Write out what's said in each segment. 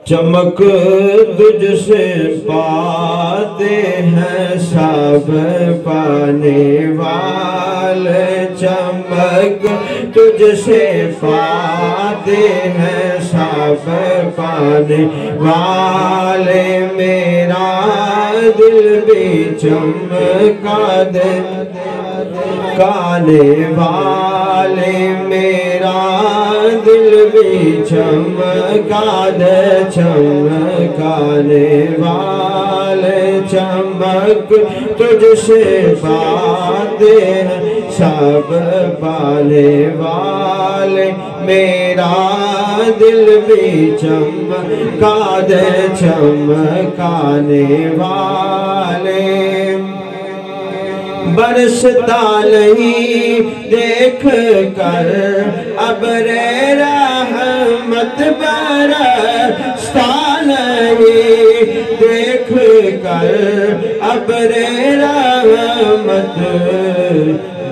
چمک تجھ سے پاتے ہیں سب پانے والے، چمک تجھ سے پاتے ہیں سب پانے والے، میرا دل بھی چمکا دے کانے والے، میرا دل بھی چمکا دے چمکانے والے، چمک تجھ سے پاتے ہیں سب پانے والے، میرا دل بھی چمکا دے چمکانے والے، برستا نہیں دیکھ کر ابر رحمت، برستا نہیں دیکھ کر ابر رحمت،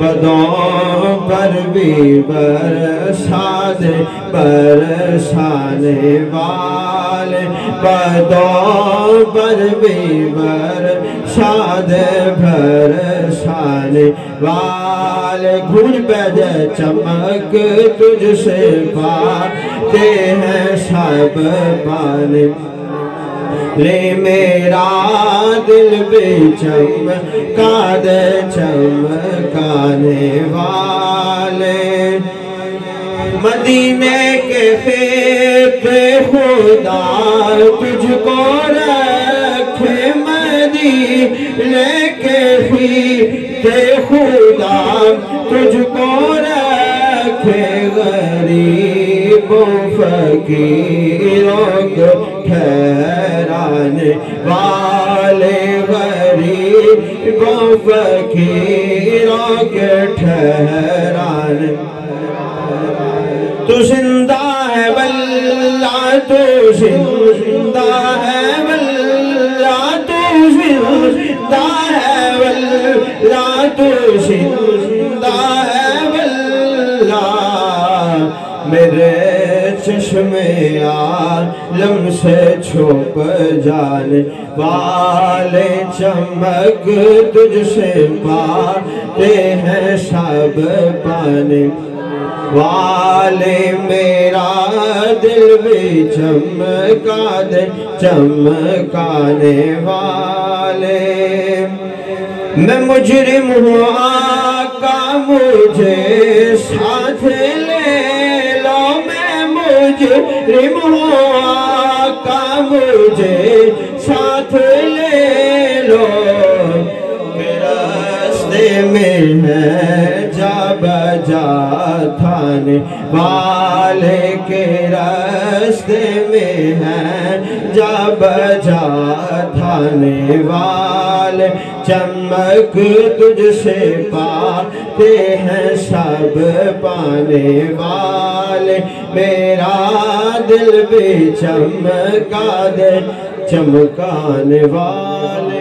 بدوں پر بھی برسا دے برسانے والے، بدوں پر بھی برسا دے برسانے والے، گھوج پہ چمک تجھ سے پاتے ہیں سب پانے، لے میرا دل بھی چمکا دے چمکانے والے، مدینے کے خیت خدا تجھ کو رکھے، مدینے کے خیت خدا تجھ کو رکھے، غریبوں فقیروں کو ٹھہرانے والے، غریبوں فقیروں کے ٹھہرانے، تو زندہ ہے واللہ تو زندہ ہے واللہ تو زندہ ہے واللہ تو زندہ ہے واللہ، میرے چشم عالم سے چھپ جانے والے، چمک تجھ سے پاتے ہیں سب پانے والے، میرا دل بھی چمکا دے چمکانے والے، میں مجرم ہوں آقا مجھے ساتھ لے لو، میں مجرم ہوں آقا مجھے ساتھ لے لو، میرا راستے میں ہے جا بجا تھانے والے، کے راستے میں ہے جا بجا تھانے والے، چمک تجھ سے پاتے ہیں سب پانے والے، میرا دل بھی چمکا دے چمکانے والے۔